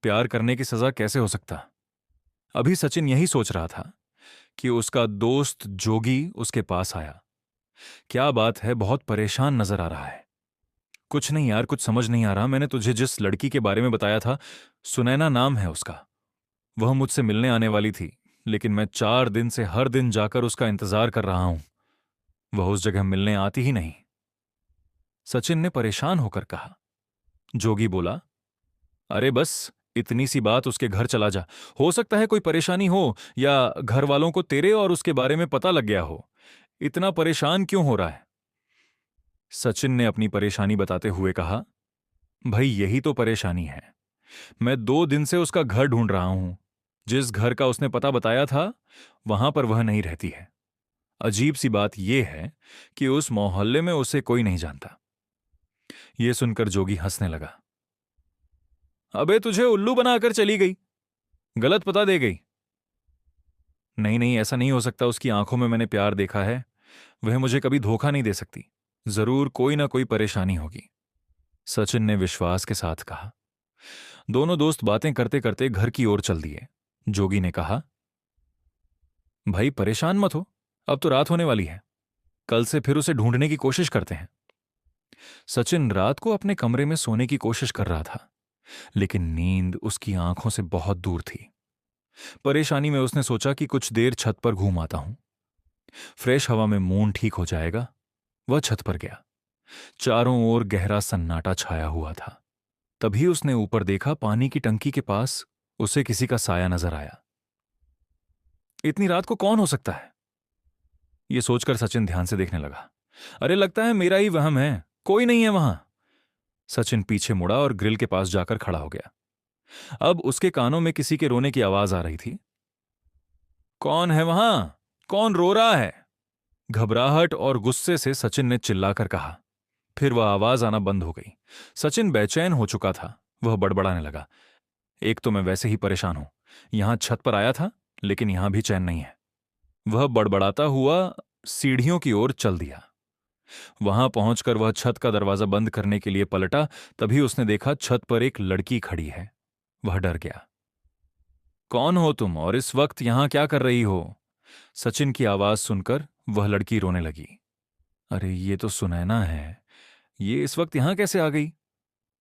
प्यार करने की सजा कैसे हो सकता। अभी सचिन यही सोच रहा था कि उसका दोस्त जोगी उसके पास आया। क्या बात है, बहुत परेशान नजर आ रहा है। कुछ नहीं यार, कुछ समझ नहीं आ रहा। मैंने तुझे जिस लड़की के बारे में बताया था, सुनैना नाम है उसका, वह मुझसे मिलने आने वाली थी, लेकिन मैं 4 दिन से हर दिन जाकर उसका इंतजार कर रहा हूं। वह उस जगह मिलने आती ही नहीं। सचिन ने परेशान होकर कहा। जोगी बोला, अरे बस इतनी सी बात, उसके घर चला जा। हो सकता है कोई परेशानी हो, या घर वालों को तेरे और उसके बारे में पता लग गया हो। इतना परेशान क्यों हो रहा है? सचिन ने अपनी परेशानी बताते हुए कहा, भाई यही तो परेशानी है। मैं 2 दिन से उसका घर ढूंढ रहा हूं। जिस घर का उसने पता बताया था, वहां पर वह नहीं रहती है। अजीब सी बात यह है कि उस मोहल्ले में उसे कोई नहीं जानता। यह सुनकर जोगी हंसने लगा। अबे तुझे उल्लू बनाकर चली गई, गलत पता दे गई। नहीं नहीं, ऐसा नहीं हो सकता। उसकी आंखों में मैंने प्यार देखा है। वह मुझे कभी धोखा नहीं दे सकती। जरूर कोई ना कोई परेशानी होगी, सचिन ने विश्वास के साथ कहा। दोनों दोस्त बातें करते करते घर की ओर चल दिए। जोगी ने कहा, भाई परेशान मत हो, अब तो रात होने वाली है। कल से फिर उसे ढूंढने की कोशिश करते हैं। सचिन रात को अपने कमरे में सोने की कोशिश कर रहा था, लेकिन नींद उसकी आंखों से बहुत दूर थी। परेशानी में उसने सोचा कि कुछ देर छत पर घूम आता हूं, फ्रेश हवा में मूड ठीक हो जाएगा। वह छत पर गया। चारों ओर गहरा सन्नाटा छाया हुआ था। तभी उसने ऊपर देखा, पानी की टंकी के पास उसे किसी का साया नजर आया। इतनी रात को कौन हो सकता है? यह सोचकर सचिन ध्यान से देखने लगा। अरे लगता है मेरा ही वहम है, कोई नहीं है वहां। सचिन पीछे मुड़ा और ग्रिल के पास जाकर खड़ा हो गया। अब उसके कानों में किसी के रोने की आवाज आ रही थी। कौन है वहां? कौन रो रहा है? घबराहट और गुस्से से सचिन ने चिल्लाकर कहा। फिर वह आवाज आना बंद हो गई। सचिन बेचैन हो चुका था। वह बड़बड़ाने लगा, एक तो मैं वैसे ही परेशान हूं, यहां छत पर आया था, लेकिन यहां भी चैन नहीं है। वह बड़बड़ाता हुआ सीढ़ियों की ओर चल दिया। वहां पहुंचकर वह छत का दरवाजा बंद करने के लिए पलटा। तभी उसने देखा छत पर एक लड़की खड़ी है। वह डर गया। कौन हो तुम और इस वक्त यहां क्या कर रही हो? सचिन की आवाज सुनकर वह लड़की रोने लगी। अरे ये तो सुनैना है, ये इस वक्त यहां कैसे आ गई?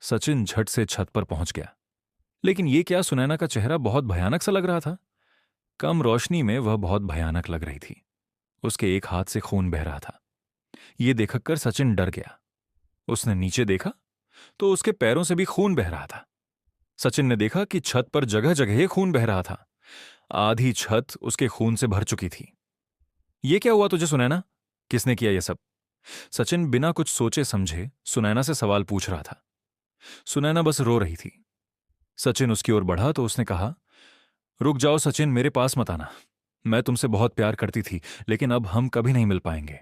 सचिन झट से छत पर पहुंच गया। लेकिन ये क्या, सुनैना का चेहरा बहुत भयानक सा लग रहा था। कम रोशनी में वह बहुत भयानक लग रही थी। उसके एक हाथ से खून बह रहा था। यह देखकर सचिन डर गया। उसने नीचे देखा तो उसके पैरों से भी खून बह रहा था। सचिन ने देखा कि छत पर जगह जगह खून बह रहा था। आधी छत उसके खून से भर चुकी थी। यह क्या हुआ तुझे सुनैना? किसने किया यह सब? सचिन बिना कुछ सोचे समझे सुनैना से सवाल पूछ रहा था। सुनैना बस रो रही थी। सचिन उसकी ओर बढ़ा तो उसने कहा, रुक जाओ सचिन, मेरे पास मत आना। मैं तुमसे बहुत प्यार करती थी, लेकिन अब हम कभी नहीं मिल पाएंगे।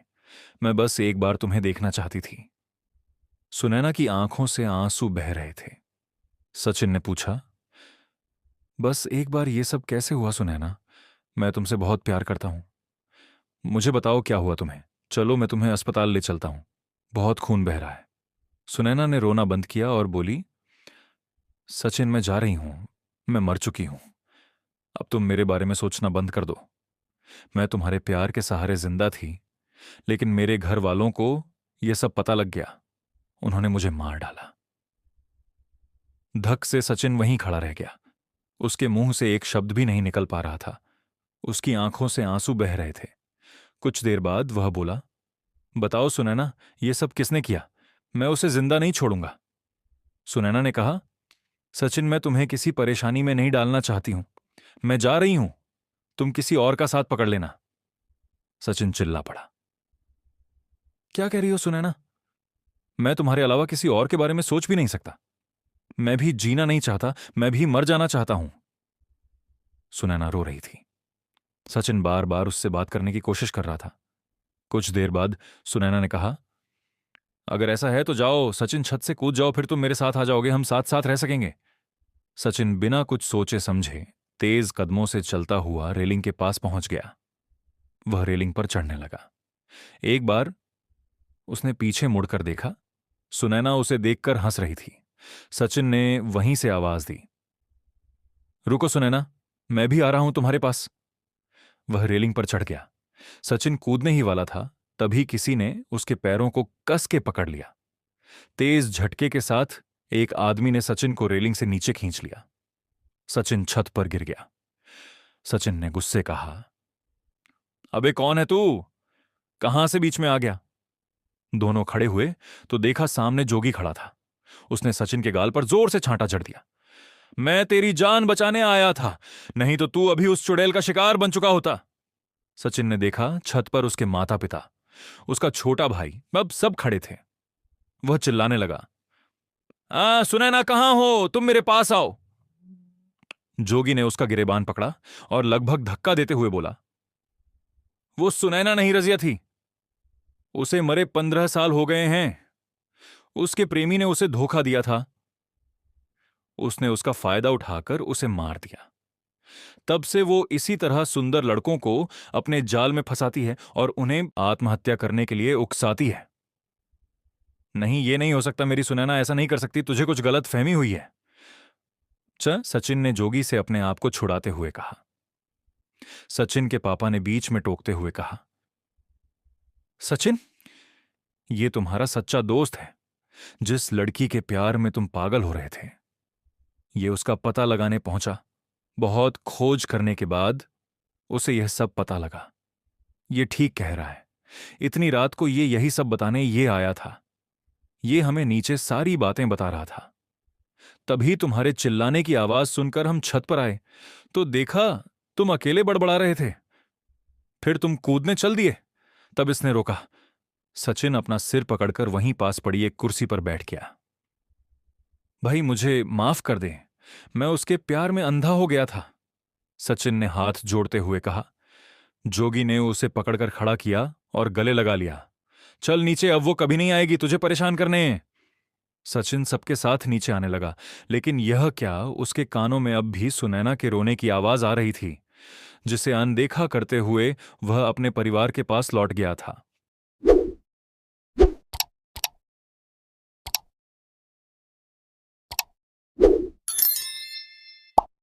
मैं बस एक बार तुम्हें देखना चाहती थी। सुनैना की आंखों से आंसू बह रहे थे। सचिन ने पूछा, बस एक बार ये सब कैसे हुआ सुनैना? मैं तुमसे बहुत प्यार करता हूं। मुझे बताओ क्या हुआ तुम्हें। चलो मैं तुम्हें अस्पताल ले चलता हूं, बहुत खून बह रहा है। सुनैना ने रोना बंद किया और बोली, सचिन मैं जा रही हूं, मैं मर चुकी हूं। अब तुम मेरे बारे में सोचना बंद कर दो। मैं तुम्हारे प्यार के सहारे जिंदा थी, लेकिन मेरे घर वालों को यह सब पता लग गया। उन्होंने मुझे मार डाला। धक से सचिन वहीं खड़ा रह गया। उसके मुंह से एक शब्द भी नहीं निकल पा रहा था। उसकी आंखों से आंसू बह रहे थे। कुछ देर बाद वह बोला, बताओ सुनैना, यह सब किसने किया? मैं उसे जिंदा नहीं छोड़ूंगा। सुनैना ने कहा, सचिन मैं तुम्हें किसी परेशानी में नहीं डालना चाहती हूं। मैं जा रही हूं, तुम किसी और का साथ पकड़ लेना। सचिन चिल्ला पड़ा, क्या कह रही हो सुनैना? मैं तुम्हारे अलावा किसी और के बारे में सोच भी नहीं सकता। मैं भी जीना नहीं चाहता, मैं भी मर जाना चाहता हूं। सुनैना रो रही थी। सचिन बार बार उससे बात करने की कोशिश कर रहा था। कुछ देर बाद सुनैना ने कहा, अगर ऐसा है तो जाओ सचिन, छत से कूद जाओ, फिर तुम मेरे साथ आ जाओगे, हम साथ साथ रह सकेंगे। सचिन बिना कुछ सोचे समझे तेज कदमों से चलता हुआ रेलिंग के पास पहुंच गया। वह रेलिंग पर चढ़ने लगा। एक बार उसने पीछे मुड़कर देखा। सुनैना उसे देखकर हंस रही थी। सचिन ने वहीं से आवाज दी, रुको सुनैना, मैं भी आ रहा हूं तुम्हारे पास। वह रेलिंग पर चढ़ गया। सचिन कूदने ही वाला था, तभी किसी ने उसके पैरों को कस के पकड़ लिया। तेज झटके के साथ एक आदमी ने सचिन को रेलिंग से नीचे खींच लिया। सचिन छत पर गिर गया। सचिन ने गुस्से कहा, अबे कौन है तू? कहां से बीच में आ गया? दोनों खड़े हुए तो देखा सामने जोगी खड़ा था। उसने सचिन के गाल पर जोर से छांटा जड़ दिया। मैं तेरी जान बचाने आया था, नहीं तो तू अभी उस चुड़ैल का शिकार बन चुका होता। सचिन ने देखा छत पर उसके माता पिता, उसका छोटा भाई, अब सब खड़े थे। वह चिल्लाने लगा, सुनैना कहां हो? तुम मेरे पास आओ। जोगी ने उसका गिरेबान पकड़ा और लगभग धक्का देते हुए बोला, वो सुनैना नहीं रजिया थी। उसे मरे 15 साल हो गए हैं। उसके प्रेमी ने उसे धोखा दिया था। उसने उसका फायदा उठाकर उसे मार दिया। तब से वो इसी तरह सुंदर लड़कों को अपने जाल में फंसाती है और उन्हें आत्महत्या करने के लिए उकसाती है। नहीं, ये नहीं हो सकता, मेरी सुनैना ऐसा नहीं कर सकती, तुझे कुछ गलत फहमी हुई है। सचिन ने जोगी से अपने आप को छुड़ाते हुए कहा। सचिन के पापा ने बीच में टोकते हुए कहा, सचिन, ये तुम्हारा सच्चा दोस्त है। जिस लड़की के प्यार में तुम पागल हो रहे थे, ये उसका पता लगाने पहुंचा। बहुत खोज करने के बाद उसे यह सब पता लगा। ये ठीक कह रहा है। इतनी रात को ये यही सब बताने ये आया था। ये हमें नीचे सारी बातें बता रहा था। तभी तुम्हारे चिल्लाने की आवाज सुनकर हम छत पर आए तो देखा तुम अकेले बड़बड़ा रहे थे। फिर तुम कूदने चल दिए, तब इसने रोका। सचिन अपना सिर पकड़कर वहीं पास पड़ी एक कुर्सी पर बैठ गया। भाई मुझे माफ कर दे, मैं उसके प्यार में अंधा हो गया था, सचिन ने हाथ जोड़ते हुए कहा। जोगी ने उसे पकड़कर खड़ा किया और गले लगा लिया। चल नीचे, अब वो कभी नहीं आएगी तुझे परेशान करने। सचिन सबके साथ नीचे आने लगा, लेकिन यह क्या, उसके कानों में अब भी सुनैना के रोने की आवाज आ रही थी, जिसे अनदेखा करते हुए वह अपने परिवार के पास लौट गया था।